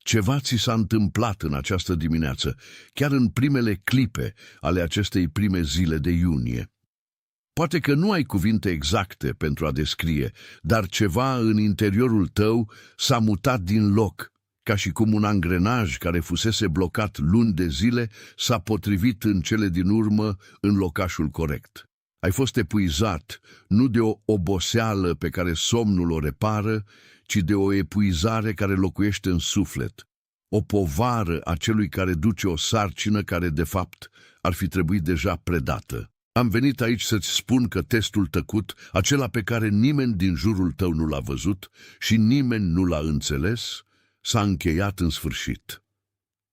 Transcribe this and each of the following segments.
Ceva ți s-a întâmplat în această dimineață, chiar în primele clipe ale acestei prime zile de iunie. Poate că nu ai cuvinte exacte pentru a descrie, dar ceva în interiorul tău s-a mutat din loc, ca și cum un angrenaj care fusese blocat luni de zile s-a potrivit în cele din urmă în locașul corect. Ai fost epuizat, nu de o oboseală pe care somnul o repară, ci de o epuizare care locuiește în suflet, o povară a celui care duce o sarcină care, de fapt, ar fi trebuit deja predată. Am venit aici să-ți spun că testul tăcut, acela pe care nimeni din jurul tău nu l-a văzut și nimeni nu l-a înțeles, s-a încheiat în sfârșit.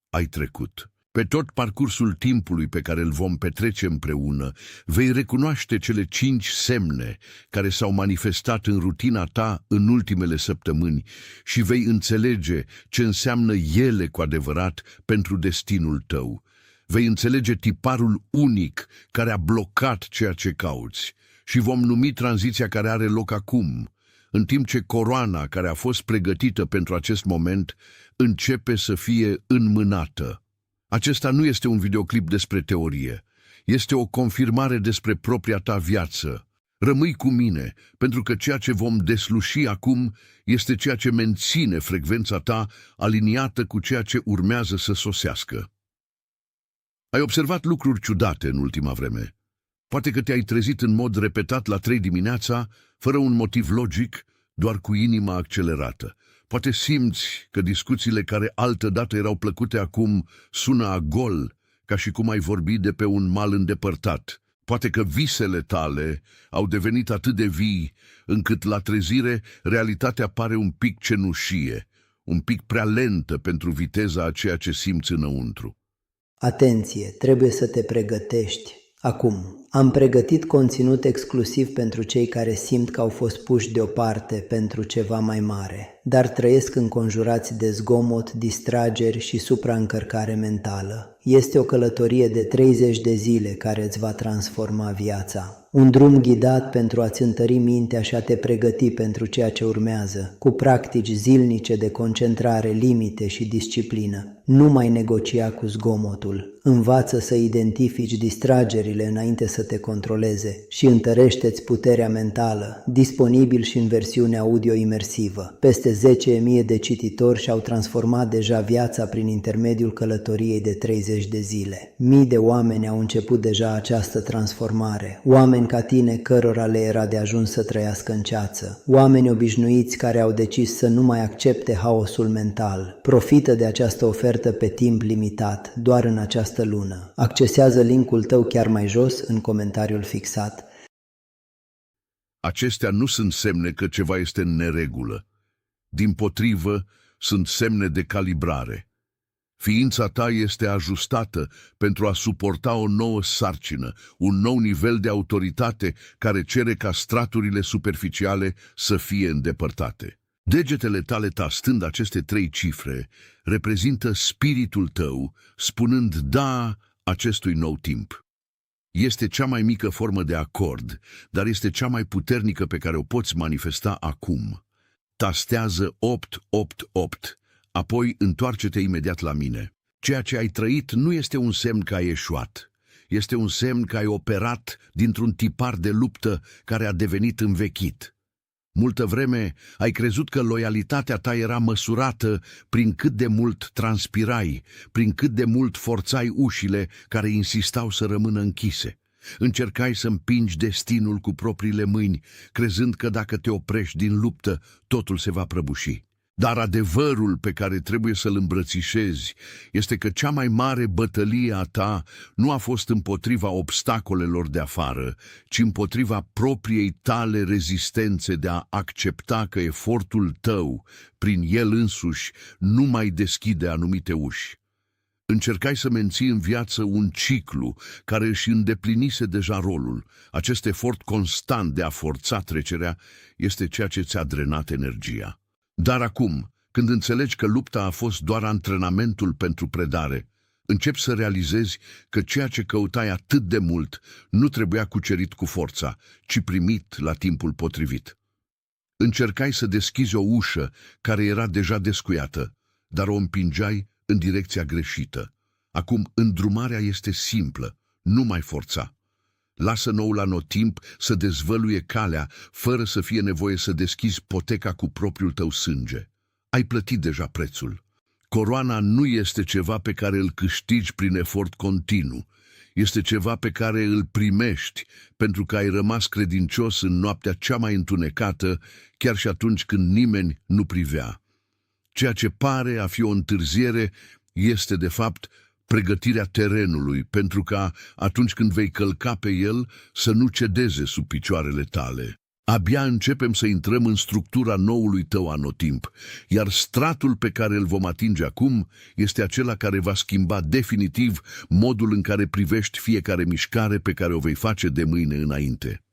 Ai trecut. Pe tot parcursul timpului pe care îl vom petrece împreună, vei recunoaște cele 5 semne care s-au manifestat în rutina ta în ultimele săptămâni și vei înțelege ce înseamnă ele cu adevărat pentru destinul tău. Vei înțelege tiparul unic care a blocat ceea ce cauți și vom numi tranziția care are loc acum, în timp ce coroana care a fost pregătită pentru acest moment începe să fie înmânată. Acesta nu este un videoclip despre teorie, este o confirmare despre propria ta viață. Rămâi cu mine, pentru că ceea ce vom desluși acum este ceea ce menține frecvența ta aliniată cu ceea ce urmează să sosească. Ai observat lucruri ciudate în ultima vreme. Poate că te-ai trezit în mod repetat la 3 dimineața, fără un motiv logic, doar cu inima accelerată. Poate simți că discuțiile care altădată erau plăcute acum sună a gol, ca și cum ai vorbi de pe un mal îndepărtat. Poate că visele tale au devenit atât de vii, încât la trezire realitatea pare un pic cenușie, un pic prea lentă pentru viteza a ceea ce simți înăuntru. Atenție, trebuie să te pregătești. Acum, am pregătit conținut exclusiv pentru cei care simt că au fost puși deoparte pentru ceva mai mare, dar trăiesc înconjurați de zgomot, distrageri și supraîncărcare mentală. Este o călătorie de 30 de zile care îți va transforma viața. Un drum ghidat pentru a-ți întări mintea și a te pregăti pentru ceea ce urmează, cu practici zilnice de concentrare, limite și disciplină. Nu mai negocia cu zgomotul. Învață să identifici distragerile înainte să te controleze și întărește-ți puterea mentală, disponibil și în versiune audio imersivă. Peste 10.000 de cititori și-au transformat deja viața prin intermediul călătoriei de 30 de zile. Mii de oameni au început deja această transformare, oameni ca tine cărora le era de ajuns să trăiască în ceață, oameni obișnuiți care au decis să nu mai accepte haosul mental. Profită de această ofertă pe timp limitat, doar în această lună. Accesează linkul tău chiar mai jos în comentariul fixat. Acestea nu sunt semne că ceva este în neregulă. Dimpotrivă, sunt semne de calibrare. Ființa ta este ajustată pentru a suporta o nouă sarcină, un nou nivel de autoritate care cere ca straturile superficiale să fie îndepărtate. Degetele tale tastând aceste 3 cifre reprezintă spiritul tău, spunând da acestui nou timp. Este cea mai mică formă de acord, dar este cea mai puternică pe care o poți manifesta acum. Tastează 888, apoi întoarce-te imediat la mine. Ceea ce ai trăit nu este un semn că ai eșuat. Este un semn că ai operat dintr-un tipar de luptă care a devenit învechit. Multă vreme ai crezut că loialitatea ta era măsurată prin cât de mult transpirai, prin cât de mult forțai ușile care insistau să rămână închise. Încercai să împingi destinul cu propriile mâini, crezând că dacă te oprești din luptă, totul se va prăbuși. Dar adevărul pe care trebuie să-l îmbrățișezi este că cea mai mare bătălie a ta nu a fost împotriva obstacolelor de afară, ci împotriva propriei tale rezistențe de a accepta că efortul tău, prin el însuși, nu mai deschide anumite uși. Încercai să menții în viață un ciclu care își îndeplinise deja rolul. Acest efort constant de a forța trecerea este ceea ce ți-a drenat energia. Dar acum, când înțelegi că lupta a fost doar antrenamentul pentru predare, începi să realizezi că ceea ce căutai atât de mult nu trebuia cucerit cu forța, ci primit la timpul potrivit. Încercai să deschizi o ușă care era deja descuiată, dar o împingeai în direcția greșită. Acum îndrumarea este simplă, nu mai forța. Lasă noul anotimp să dezvăluie calea, fără să fie nevoie să deschizi poteca cu propriul tău sânge. Ai plătit deja prețul. Coroana nu este ceva pe care îl câștigi prin efort continuu. Este ceva pe care îl primești pentru că ai rămas credincios în noaptea cea mai întunecată, chiar și atunci când nimeni nu privea. Ceea ce pare a fi o întârziere este, de fapt, pregătirea terenului, pentru ca, atunci când vei călca pe el, să nu cedeze sub picioarele tale. Abia începem să intrăm în structura noului tău anotimp, iar stratul pe care îl vom atinge acum este acela care va schimba definitiv modul în care privești fiecare mișcare pe care o vei face de mâine înainte.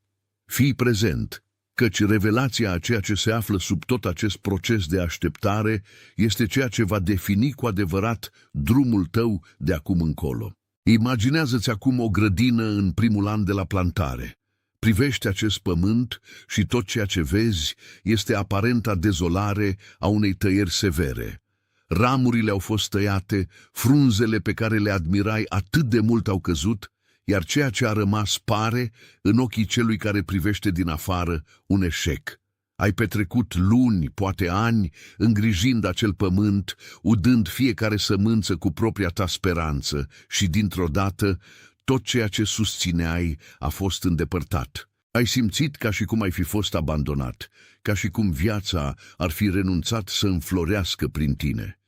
Fii prezent, căci revelația a ceea ce se află sub tot acest proces de așteptare este ceea ce va defini cu adevărat drumul tău de acum încolo. Imaginează-ți acum o grădină în primul an de la plantare. Privește acest pământ și tot ceea ce vezi este aparenta dezolare a unei tăieri severe. Ramurile au fost tăiate, frunzele pe care le admirai atât de mult au căzut, iar ceea ce a rămas pare, în ochii celui care privește din afară, un eșec. Ai petrecut luni, poate ani, îngrijind acel pământ, udând fiecare sămânță cu propria ta speranță și, dintr-o dată, tot ceea ce susțineai a fost îndepărtat. Ai simțit ca și cum ai fi fost abandonat, ca și cum viața ar fi renunțat să înflorească prin tine.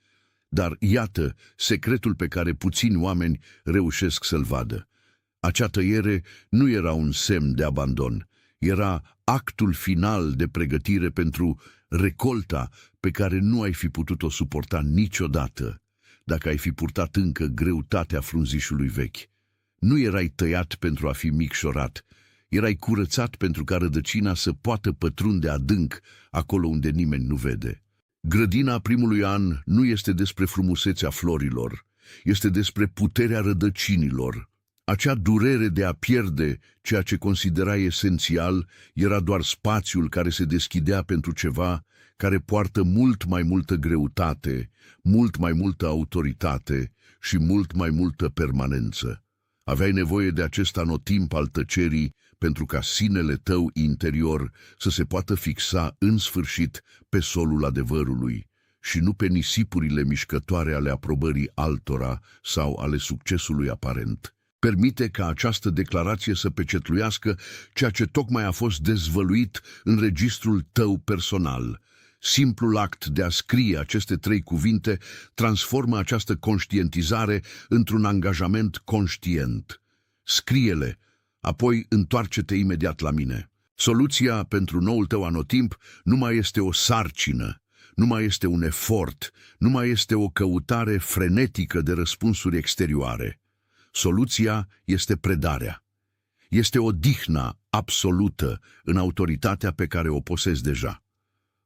Dar iată secretul pe care puțini oameni reușesc să-l vadă. Acea tăiere nu era un semn de abandon, era actul final de pregătire pentru recolta pe care nu ai fi putut-o suporta niciodată, dacă ai fi purtat încă greutatea frunzișului vechi. Nu erai tăiat pentru a fi micșorat, erai curățat pentru ca rădăcina să poată pătrunde adânc acolo unde nimeni nu vede. Grădina primului an nu este despre frumusețea florilor, este despre puterea rădăcinilor. Acea durere de a pierde ceea ce considerai esențial era doar spațiul care se deschidea pentru ceva care poartă mult mai multă greutate, mult mai multă autoritate și mult mai multă permanență. Aveai nevoie de acest anotimp al tăcerii pentru ca sinele tău interior să se poată fixa în sfârșit pe solul adevărului și nu pe nisipurile mișcătoare ale aprobării altora sau ale succesului aparent. Permite ca această declarație să pecetluiască ceea ce tocmai a fost dezvăluit în registrul tău personal. Simplul act de a scrie aceste 3 cuvinte transformă această conștientizare într-un angajament conștient. Scrie-le, apoi întoarce-te imediat la mine. Soluția pentru noul tău anotimp nu mai este o sarcină, nu mai este un efort, nu mai este o căutare frenetică de răspunsuri exterioare. Soluția este predarea. Este odihna absolută în autoritatea pe care o posezi deja.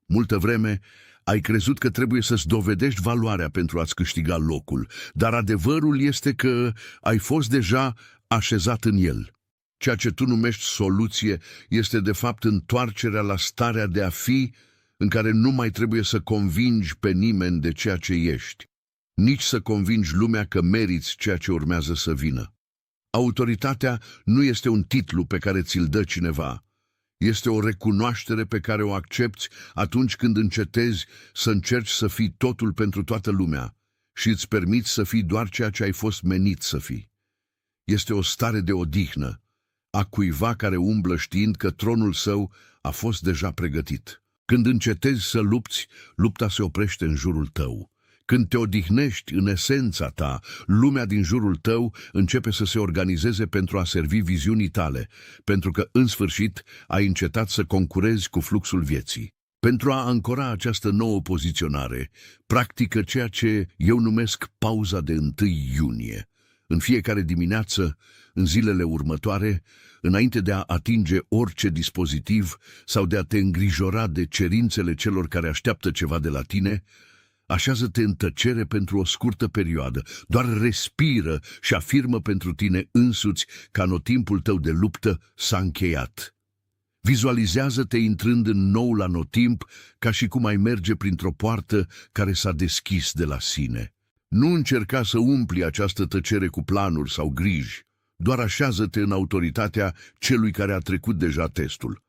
Multă vreme ai crezut că trebuie să-ți dovedești valoarea pentru a-ți câștiga locul, dar adevărul este că ai fost deja așezat în el. Ceea ce tu numești soluție este de fapt întoarcerea la starea de a fi în care nu mai trebuie să convingi pe nimeni de ceea ce ești, nici să convingi lumea că meriți ceea ce urmează să vină. Autoritatea nu este un titlu pe care ți-l dă cineva. Este o recunoaștere pe care o accepți atunci când încetezi să încerci să fii totul pentru toată lumea și îți permiți să fii doar ceea ce ai fost menit să fii. Este o stare de odihnă a cuiva care umblă știind că tronul său a fost deja pregătit. Când încetezi să lupți, lupta se oprește în jurul tău. Când te odihnești în esența ta, lumea din jurul tău începe să se organizeze pentru a servi viziunii tale, pentru că, în sfârșit, ai încetat să concurezi cu fluxul vieții. Pentru a ancora această nouă poziționare, practică ceea ce eu numesc pauza de 1 iunie. În fiecare dimineață, în zilele următoare, înainte de a atinge orice dispozitiv sau de a te îngrijora de cerințele celor care așteaptă ceva de la tine, așează-te în tăcere pentru o scurtă perioadă, doar respiră și afirmă pentru tine însuți că anotimpul tău de luptă s-a încheiat. Vizualizează-te intrând în noul anotimp ca și cum ai merge printr-o poartă care s-a deschis de la sine. Nu încerca să umpli această tăcere cu planuri sau griji, doar așează-te în autoritatea celui care a trecut deja testul.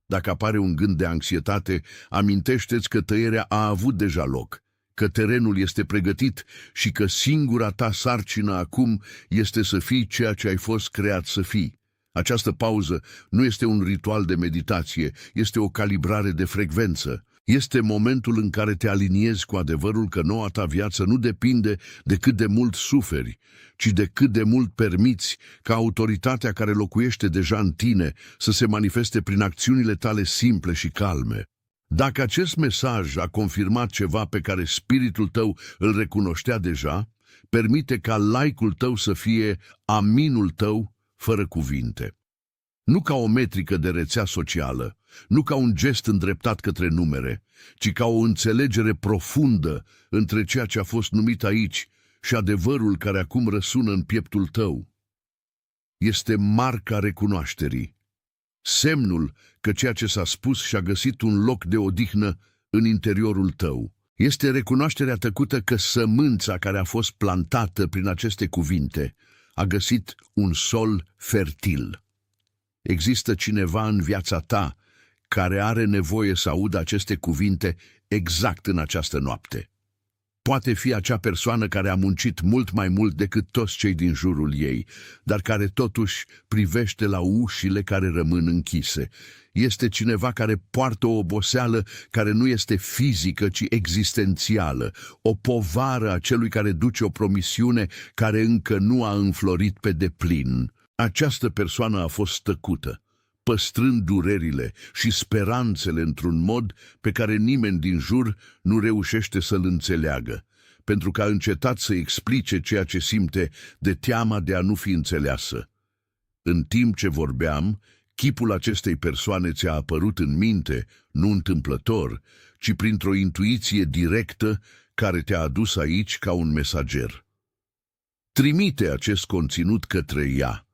Dacă apare un gând de anxietate, amintește-ți că tăierea a avut deja loc, că terenul este pregătit și că singura ta sarcină acum este să fii ceea ce ai fost creat să fii. Această pauză nu este un ritual de meditație, este o calibrare de frecvență. Este momentul în care te aliniezi cu adevărul că noua ta viață nu depinde de cât de mult suferi, ci de cât de mult permiți ca autoritatea care locuiește deja în tine să se manifeste prin acțiunile tale simple și calme. Dacă acest mesaj a confirmat ceva pe care spiritul tău îl recunoștea deja, permite ca like-ul tău să fie aminul tău fără cuvinte. Nu ca o metrică de rețea socială, nu ca un gest îndreptat către numere, ci ca o înțelegere profundă între ceea ce a fost numit aici și adevărul care acum răsună în pieptul tău. Este marca recunoașterii, semnul că ceea ce s-a spus și-a găsit un loc de odihnă în interiorul tău. Este recunoașterea tăcută că sămânța care a fost plantată prin aceste cuvinte a găsit un sol fertil. Există cineva în viața ta care are nevoie să audă aceste cuvinte exact în această noapte. Poate fi acea persoană care a muncit mult mai mult decât toți cei din jurul ei, dar care totuși privește la ușile care rămân închise. Este cineva care poartă o oboseală care nu este fizică, ci existențială, o povară a celui care duce o promisiune care încă nu a înflorit pe deplin. Această persoană a fost tăcută, păstrând durerile și speranțele într-un mod pe care nimeni din jur nu reușește să-l înțeleagă, pentru că a încetat să explice ceea ce simte de teama de a nu fi înțeleasă. În timp ce vorbeam, chipul acestei persoane ți-a apărut în minte, nu întâmplător, ci printr-o intuiție directă care te-a adus aici ca un mesager. Trimite acest conținut către ea,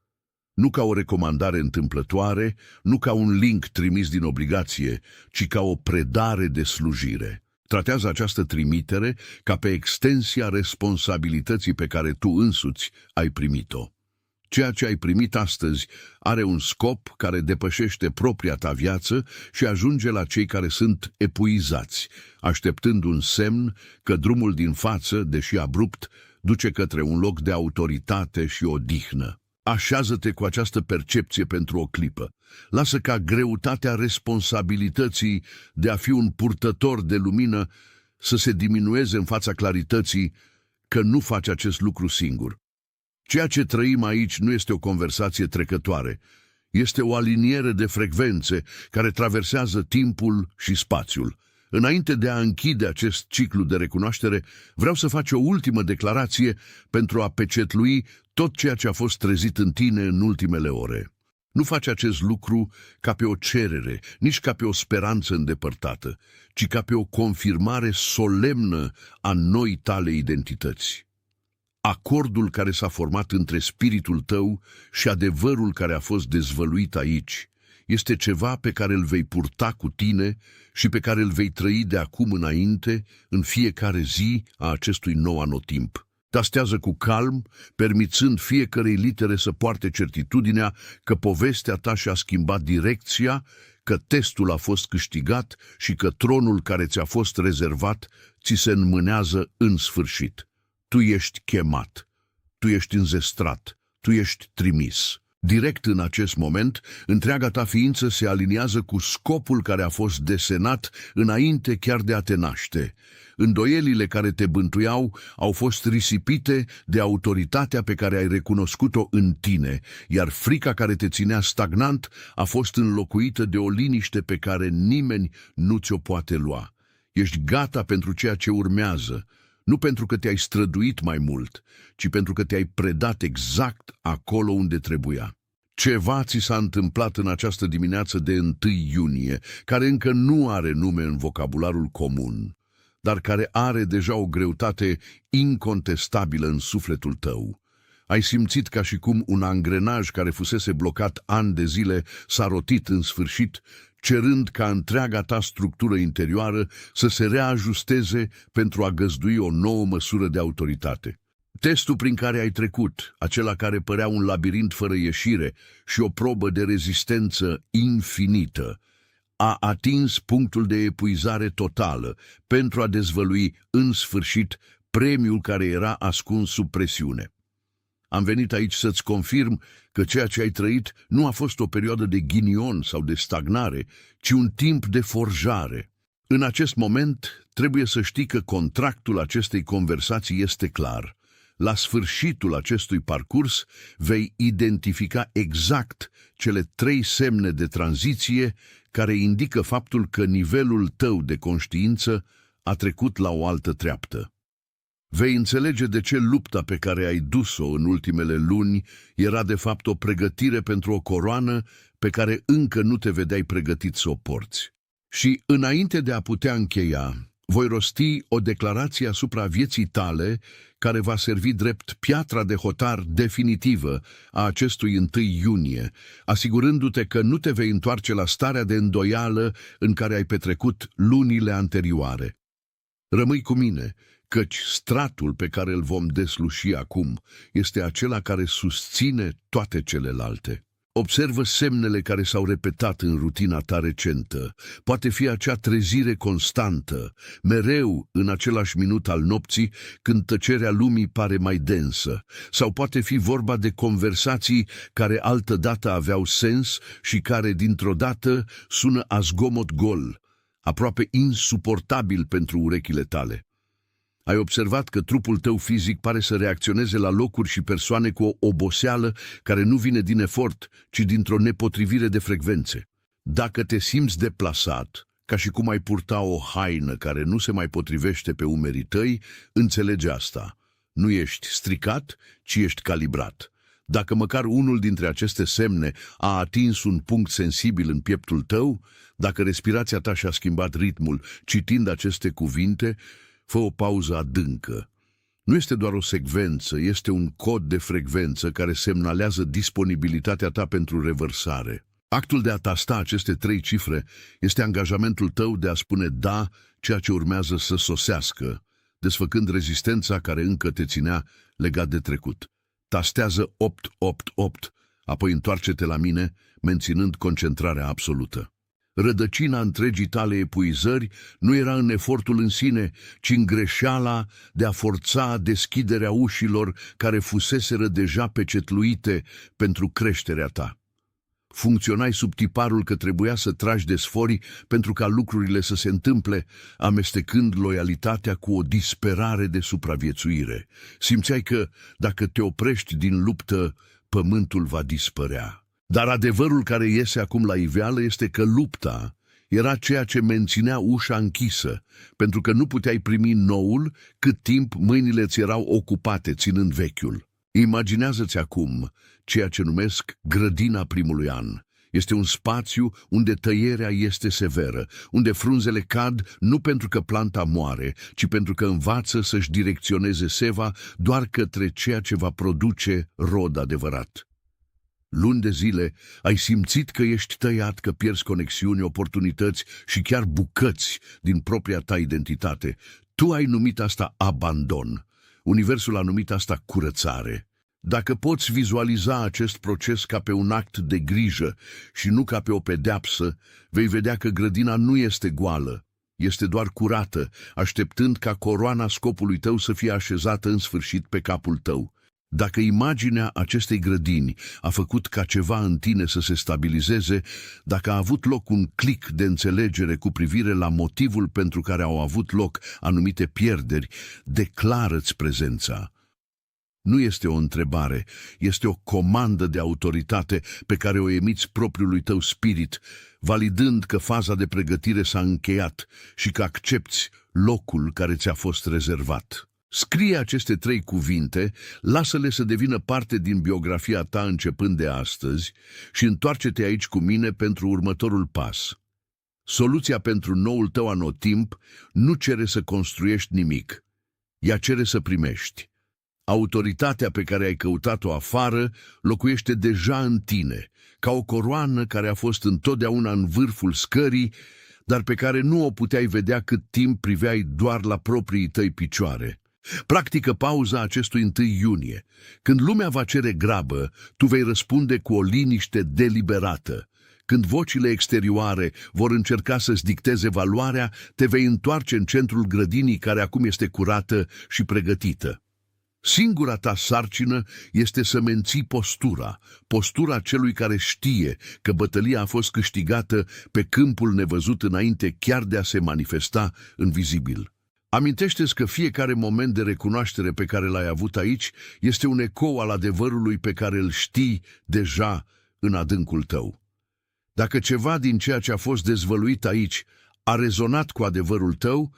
nu ca o recomandare întâmplătoare, nu ca un link trimis din obligație, ci ca o predare de slujire. Tratează această trimitere ca pe extensia responsabilității pe care tu însuți ai primit-o. Ceea ce ai primit astăzi are un scop care depășește propria ta viață și ajunge la cei care sunt epuizați, așteptând un semn că drumul din față, deși abrupt, duce către un loc de autoritate și odihnă. Așează-te cu această percepție pentru o clipă. Lasă ca greutatea responsabilității de a fi un purtător de lumină să se diminueze în fața clarității că nu faci acest lucru singur. Ceea ce trăim aici nu este o conversație trecătoare. Este o aliniere de frecvențe care traversează timpul și spațiul. Înainte de a închide acest ciclu de recunoaștere, vreau să fac o ultimă declarație pentru a pecetlui tot ceea ce a fost trezit în tine în ultimele ore. Nu faci acest lucru ca pe o cerere, nici ca pe o speranță îndepărtată, ci ca pe o confirmare solemnă a noii tale identități. Acordul care s-a format între spiritul tău și adevărul care a fost dezvăluit aici este ceva pe care îl vei purta cu tine și pe care îl vei trăi de acum înainte în fiecare zi a acestui nou anotimp. Tastează cu calm, permițând fiecărei litere să poarte certitudinea că povestea ta și-a schimbat direcția, că testul a fost câștigat și că tronul care ți-a fost rezervat ți se înmânează în sfârșit. Tu ești chemat, tu ești înzestrat, tu ești trimis. Direct în acest moment, întreaga ta ființă se aliniază cu scopul care a fost desenat înainte chiar de a te naște. Îndoielile care te bântuiau au fost risipite de autoritatea pe care ai recunoscut-o în tine, iar frica care te ținea stagnant a fost înlocuită de o liniște pe care nimeni nu ți-o poate lua. Ești gata pentru ceea ce urmează, nu pentru că te-ai străduit mai mult, ci pentru că te-ai predat exact acolo unde trebuia. Ceva ți s-a întâmplat în această dimineață de 1 iunie, care încă nu are nume în vocabularul comun, dar care are deja o greutate incontestabilă în sufletul tău. Ai simțit ca și cum un angrenaj care fusese blocat ani de zile s-a rotit în sfârșit, cerând ca întreaga ta structură interioară să se reajusteze pentru a găzdui o nouă măsură de autoritate. Testul prin care ai trecut, acela care părea un labirint fără ieșire și o probă de rezistență infinită, a atins punctul de epuizare totală pentru a dezvălui în sfârșit premiul care era ascuns sub presiune. Am venit aici să-ți confirm că ceea ce ai trăit nu a fost o perioadă de ghinion sau de stagnare, ci un timp de forjare. În acest moment trebuie să știi că contractul acestei conversații este clar. La sfârșitul acestui parcurs vei identifica exact cele 3 semne de tranziție care indică faptul că nivelul tău de conștiință a trecut la o altă treaptă. Vei înțelege de ce lupta pe care ai dus-o în ultimele luni era de fapt o pregătire pentru o coroană pe care încă nu te vedeai pregătit să o porți. Și înainte de a putea încheia, voi rosti o declarație asupra vieții tale care va servi drept piatra de hotar definitivă a acestui 1 iunie, asigurându-te că nu te vei întoarce la starea de îndoială în care ai petrecut lunile anterioare. Rămâi cu mine, căci stratul pe care îl vom desluși acum este acela care susține toate celelalte. Observă semnele care s-au repetat în rutina ta recentă. Poate fi acea trezire constantă, mereu în același minut al nopții, când tăcerea lumii pare mai densă. Sau poate fi vorba de conversații care altădată aveau sens și care dintr-o dată sună a zgomot gol, aproape insuportabil pentru urechile tale. Ai observat că trupul tău fizic pare să reacționeze la locuri și persoane cu o oboseală care nu vine din efort, ci dintr-o nepotrivire de frecvențe. Dacă te simți deplasat, ca și cum ai purta o haină care nu se mai potrivește pe umerii tăi, înțelege asta. Nu ești stricat, ci ești calibrat. Dacă măcar unul dintre aceste semne a atins un punct sensibil în pieptul tău, dacă respirația ta și-a schimbat ritmul citind aceste cuvinte, fă o pauză adâncă. Nu este doar o secvență, este un cod de frecvență care semnalează disponibilitatea ta pentru revărsare. Actul de a tasta aceste 3 cifre este angajamentul tău de a spune da ceea ce urmează să sosească, desfăcând rezistența care încă te ținea legat de trecut. Tastează 888, apoi întoarce-te la mine, menținând concentrarea absolută. Rădăcina întregii tale epuizări nu era în efortul în sine, ci în greșeala de a forța deschiderea ușilor care fuseseră deja pecetluite pentru creșterea ta. Funcționai sub tiparul că trebuia să tragi de sfori pentru ca lucrurile să se întâmple, amestecând loialitatea cu o disperare de supraviețuire. Simțeai că, dacă te oprești din luptă, pământul va dispărea. Dar adevărul care iese acum la iveală este că lupta era ceea ce menținea ușa închisă, pentru că nu puteai primi noul cât timp mâinile ți erau ocupate ținând vechiul. Imaginează-ți acum ceea ce numesc grădina primului an. Este un spațiu unde tăierea este severă, unde frunzele cad nu pentru că planta moare, ci pentru că învață să-și direcționeze seva doar către ceea ce va produce rod adevărat. Luni de zile ai simțit că ești tăiat, că pierzi conexiuni, oportunități și chiar bucăți din propria ta identitate. Tu ai numit asta abandon. Universul a numit asta curățare. Dacă poți vizualiza acest proces ca pe un act de grijă și nu ca pe o pedeapsă, vei vedea că grădina nu este goală, este doar curată, așteptând ca coroana scopului tău să fie așezată în sfârșit pe capul tău. Dacă imaginea acestei grădini a făcut ca ceva în tine să se stabilizeze, dacă a avut loc un clic de înțelegere cu privire la motivul pentru care au avut loc anumite pierderi, declară-ți prezența. Nu este o întrebare, este o comandă de autoritate pe care o emiți propriului tău spirit, validând că faza de pregătire s-a încheiat și că accepți locul care ți-a fost rezervat. Scrie aceste 3 cuvinte, lasă-le să devină parte din biografia ta începând de astăzi și întoarce-te aici cu mine pentru următorul pas. Soluția pentru noul tău anotimp nu cere să construiești nimic, ea cere să primești. Autoritatea pe care ai căutat-o afară locuiește deja în tine, ca o coroană care a fost întotdeauna în vârful scării, dar pe care nu o puteai vedea cât timp priveai doar la proprii tăi picioare. Practică pauza acestui 1 iunie. Când lumea va cere grabă, tu vei răspunde cu o liniște deliberată. Când vocile exterioare vor încerca să-ți dicteze valoarea, te vei întoarce în centrul grădinii care acum este curată și pregătită. Singura ta sarcină este să menții postura celui care știe că bătălia a fost câștigată pe câmpul nevăzut înainte chiar de a se manifesta în vizibil. Amintește-ți că fiecare moment de recunoaștere pe care l-ai avut aici este un ecou al adevărului pe care îl știi deja în adâncul tău. Dacă ceva din ceea ce a fost dezvăluit aici a rezonat cu adevărul tău,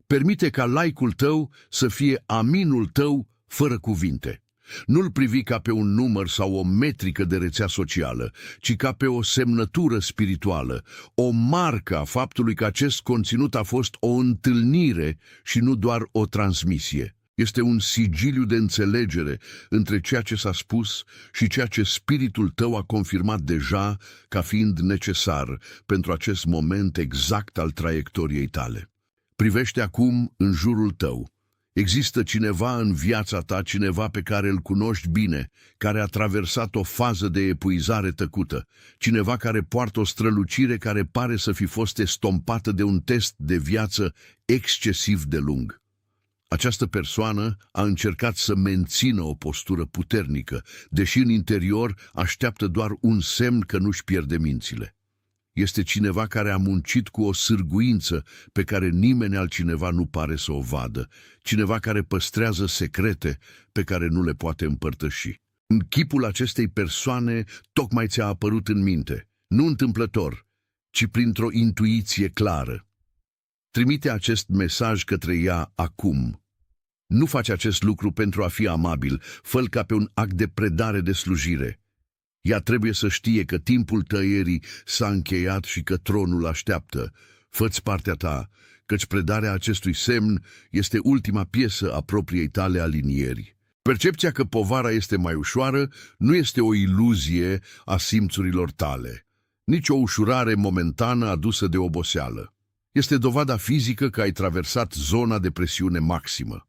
permite ca like-ul tău să fie aminul tău fără cuvinte. Nu-l privi ca pe un număr sau o metrică de rețea socială, ci ca pe o semnătură spirituală, o marcă a faptului că acest conținut a fost o întâlnire și nu doar o transmisie. Este un sigiliu de înțelegere între ceea ce s-a spus și ceea ce spiritul tău a confirmat deja ca fiind necesar pentru acest moment exact al traiectoriei tale. Privește acum în jurul tău. Există cineva în viața ta, cineva pe care îl cunoști bine, care a traversat o fază de epuizare tăcută, cineva care poartă o strălucire care pare să fi fost estompată de un test de viață excesiv de lung. Această persoană a încercat să mențină o postură puternică, deși în interior așteaptă doar un semn că nu-și pierde mințile. Este cineva care a muncit cu o sârguință pe care nimeni altcineva nu pare să o vadă, cineva care păstrează secrete pe care nu le poate împărtăși. În chipul acestei persoane tocmai ți-a apărut în minte, nu întâmplător, ci printr-o intuiție clară. Trimite acest mesaj către ea acum. Nu faci acest lucru pentru a fi amabil, fă-l ca pe un act de predare de slujire. Ea trebuie să știe că timpul tăierii s-a încheiat și că tronul așteaptă. Fă-ți partea ta, căci predarea acestui semn este ultima piesă a propriei tale alinieri. Percepția că povara este mai ușoară nu este o iluzie a simțurilor tale, nici o ușurare momentană adusă de oboseală. Este dovada fizică că ai traversat zona de presiune maximă.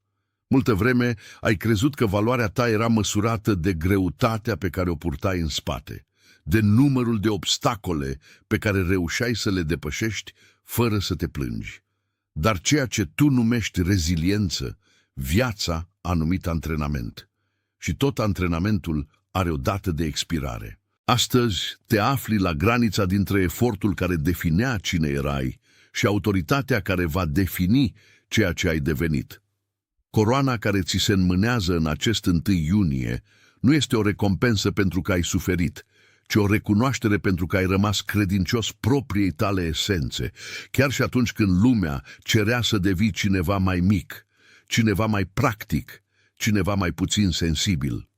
Multă vreme ai crezut că valoarea ta era măsurată de greutatea pe care o purtai în spate, de numărul de obstacole pe care reușeai să le depășești fără să te plângi. Dar ceea ce tu numești reziliență, viața a numit antrenament. Și tot antrenamentul are o dată de expirare. Astăzi te afli la granița dintre efortul care definea cine erai și autoritatea care va defini ceea ce ai devenit. Coroana care ți se înmânează în acest 1 iunie nu este o recompensă pentru că ai suferit, ci o recunoaștere pentru că ai rămas credincios propriei tale esențe, chiar și atunci când lumea cerea să devii cineva mai mic, cineva mai practic, cineva mai puțin sensibil.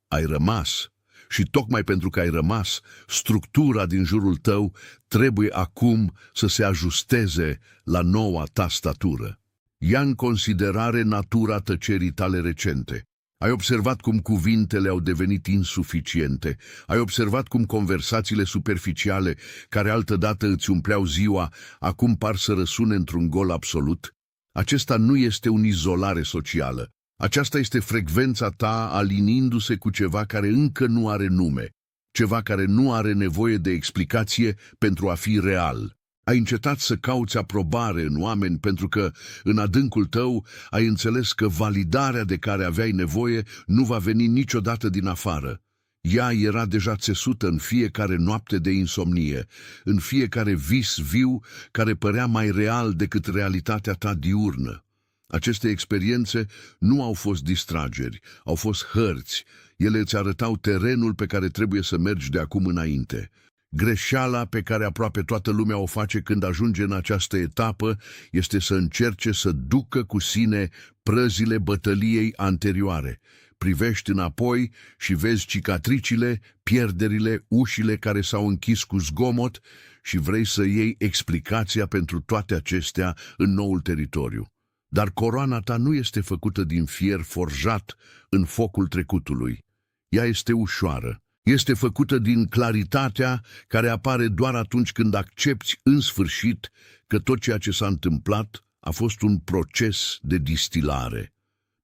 Ai rămas și tocmai pentru că ai rămas, structura din jurul tău trebuie acum să se ajusteze la noua ta statură. Ia în considerare natura tăcerii tale recente. Ai observat cum cuvintele au devenit insuficiente. Ai observat cum conversațiile superficiale, care altădată îți umpleau ziua, acum par să răsune într-un gol absolut. Acesta nu este o izolare socială. Aceasta este frecvența ta alinindu-se cu ceva care încă nu are nume, ceva care nu are nevoie de explicație pentru a fi real. Ai încetat să cauți aprobare în oameni pentru că, în adâncul tău, ai înțeles că validarea de care aveai nevoie nu va veni niciodată din afară. Ea era deja țesută în fiecare noapte de insomnie, în fiecare vis viu care părea mai real decât realitatea ta diurnă. Aceste experiențe nu au fost distrageri, au fost hărți. Ele îți arătau terenul pe care trebuie să mergi de acum înainte. Greșeala pe care aproape toată lumea o face când ajunge în această etapă este să încerce să ducă cu sine prăzile bătăliei anterioare. Privești înapoi și vezi cicatricile, pierderile, ușile care s-au închis cu zgomot și vrei să iei explicația pentru toate acestea în noul teritoriu. dar coroana ta nu este făcută din fier forjat în focul trecutului. Ea este ușoară. Este făcută din claritatea care apare doar atunci când accepti în sfârșit că tot ceea ce s-a întâmplat a fost un proces de distilare.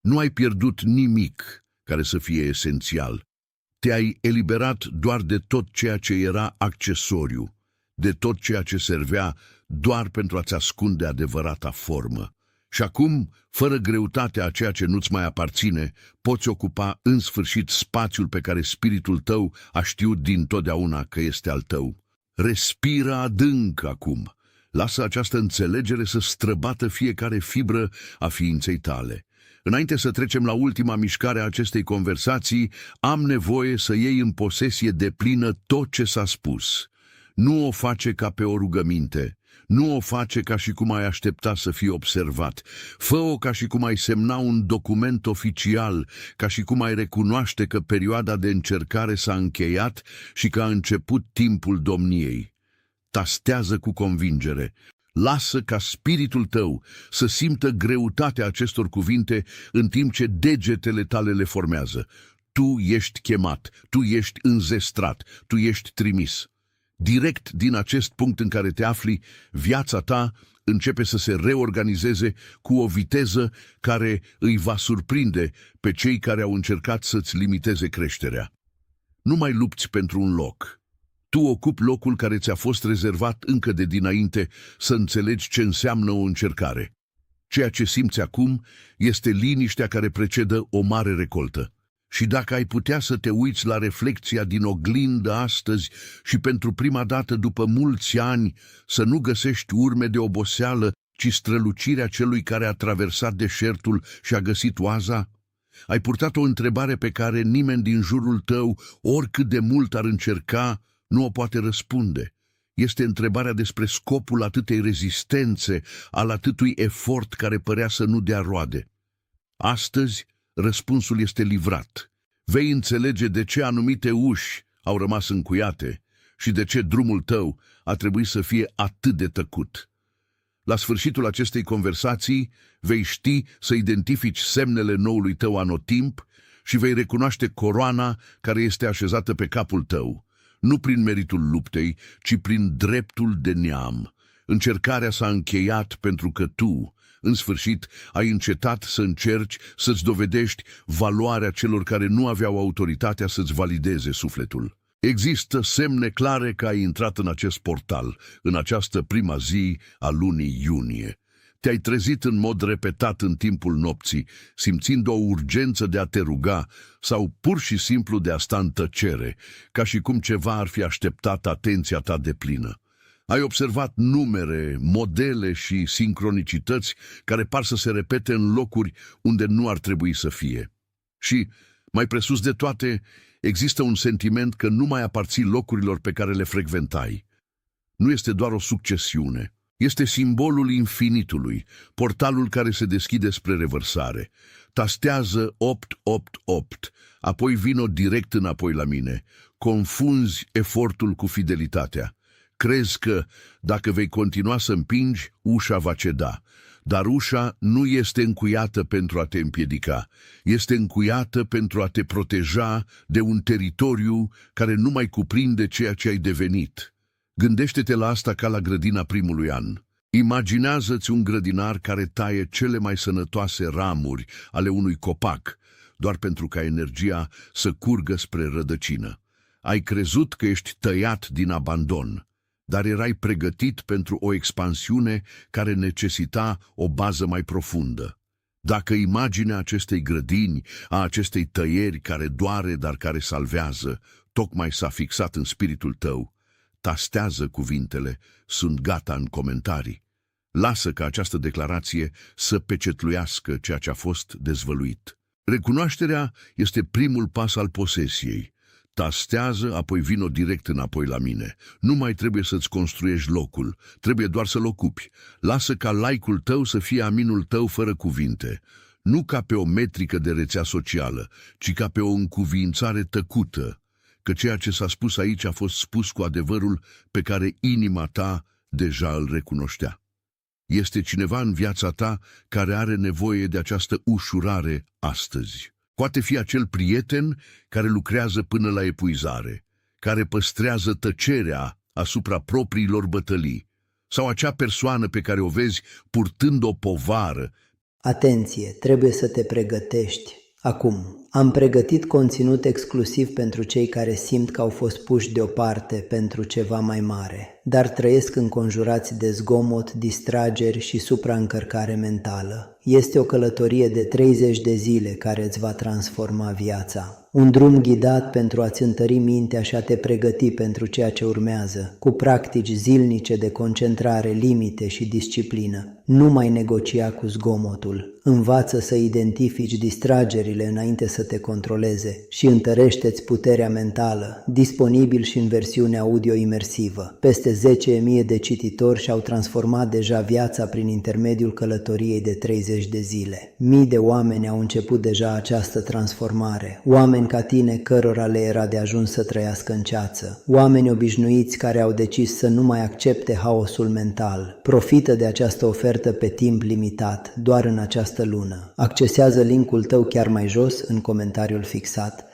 Nu ai pierdut nimic care să fie esențial. Te-ai eliberat doar de tot ceea ce era accesoriu, de tot ceea ce servea doar pentru a-ți ascunde adevărata formă. Și acum, fără greutatea a ceea ce nu-ți mai aparține, poți ocupa în sfârșit spațiul pe care spiritul tău a știut dintotdeauna că este al tău. Respiră adânc acum. Lasă această înțelegere să străbată fiecare fibră a ființei tale. Înainte să trecem la ultima mișcare a acestei conversații, am nevoie să iei în posesie deplină tot ce s-a spus. Nu o face ca pe o rugăminte. Nu o face ca și cum ai aștepta să fii observat. Fă-o ca și cum ai semna un document oficial, ca și cum ai recunoaște că perioada de încercare s-a încheiat și că a început timpul domniei. Tastează cu convingere. Lasă ca spiritul tău să simtă greutatea acestor cuvinte în timp ce degetele tale le formează. Tu ești chemat, tu ești înzestrat, tu ești trimis. Direct din acest punct în care te afli, viața ta începe să se reorganizeze cu o viteză care îi va surprinde pe cei care au încercat să-ți limiteze creșterea. Nu mai lupți pentru un loc. Tu ocupi locul care ți-a fost rezervat încă de dinainte să înțelegi ce înseamnă o încercare. Ceea ce simți acum este liniștea care precedă o mare recoltă. Și dacă ai putea să te uiți la reflecția din oglindă astăzi și pentru prima dată după mulți ani să nu găsești urme de oboseală, ci strălucirea celui care a traversat deșertul și a găsit oaza, ai purtat o întrebare pe care nimeni din jurul tău, oricât de mult ar încerca, nu o poate răspunde. Este întrebarea despre scopul atâtei rezistențe, al atâtui efort care părea să nu dea roade. Astăzi, răspunsul este livrat. Vei înțelege de ce anumite uși au rămas încuiate și de ce drumul tău a trebuit să fie atât de tăcut. La sfârșitul acestei conversații vei ști să identifici semnele noului tău anotimp și vei recunoaște coroana care este așezată pe capul tău, nu prin meritul luptei, ci prin dreptul de neam. Încercarea s-a încheiat pentru că tu, în sfârșit, ai încetat să încerci să-ți dovedești valoarea celor care nu aveau autoritatea să-ți valideze sufletul. Există semne clare că ai intrat în acest portal, în această prima zi a lunii iunie. Te-ai trezit în mod repetat în timpul nopții, simțind o urgență de a te ruga sau pur și simplu de a sta în tăcere, ca și cum ceva ar fi așteptat atenția ta deplină. Ai observat numere, modele și sincronicități care par să se repete în locuri unde nu ar trebui să fie. Și, mai presus de toate, există un sentiment că nu mai aparții locurilor pe care le frecventai. Nu este doar o succesiune. Este simbolul infinitului, portalul care se deschide spre revărsare. Tastează 888, apoi vino direct înapoi la mine. Confunzi efortul cu fidelitatea. Crezi că, dacă vei continua să împingi, ușa va ceda. Dar ușa nu este încuiată pentru a te împiedica. Este încuiată pentru a te proteja de un teritoriu care nu mai cuprinde ceea ce ai devenit. Gândește-te la asta ca la grădina primului an. Imaginează-ți un grădinar care taie cele mai sănătoase ramuri ale unui copac, doar pentru ca energia să curgă spre rădăcină. Ai crezut că ești tăiat din abandon, dar erai pregătit pentru o expansiune care necesita o bază mai profundă. Dacă imaginea acestei grădini, a acestei tăieri care doare, dar care salvează, tocmai s-a fixat în spiritul tău, tastează cuvintele, sunt gata în comentarii. Lasă ca această declarație să pecetluiască ceea ce a fost dezvăluit. Recunoașterea este primul pas al posesiei. Tastează, apoi vino direct înapoi la mine. Nu mai trebuie să-ți construiești locul, trebuie doar să-l ocupi. Lasă ca like-ul tău să fie aminul tău fără cuvinte. Nu ca pe o metrică de rețea socială, ci ca pe o încuviințare tăcută, că ceea ce s-a spus aici a fost spus cu adevărul pe care inima ta deja îl recunoștea. Este cineva în viața ta care are nevoie de această ușurare astăzi. Poate fi acel prieten care lucrează până la epuizare, care păstrează tăcerea asupra propriilor bătălii, sau acea persoană pe care o vezi purtând o povară. Atenție, trebuie să te pregătești. Acum, am pregătit conținut exclusiv pentru cei care simt că au fost puși deoparte pentru ceva mai mare, dar trăiesc înconjurați de zgomot, distrageri și supraîncărcare mentală. Este o călătorie de 30 de zile care îți va transforma viața. Un drum ghidat pentru a-ți întări mintea și a te pregăti pentru ceea ce urmează, cu practici zilnice de concentrare, limite și disciplină. Nu mai negocia cu zgomotul. Învață să identifici distragerile înainte să te controleze și întărește-ți puterea mentală, disponibil și în versiune audio imersivă. Peste 10.000 de cititori și-au transformat deja viața prin intermediul călătoriei de 30 de zile. Mii de oameni au început deja această transformare, oameni ca tine cărora le era de ajuns să trăiască în ceață, oameni obișnuiți care au decis să nu mai accepte haosul mental. Profită de această ofertă pe timp limitat, doar în această lună. Accesează linkul tău chiar mai jos în comentariul fixat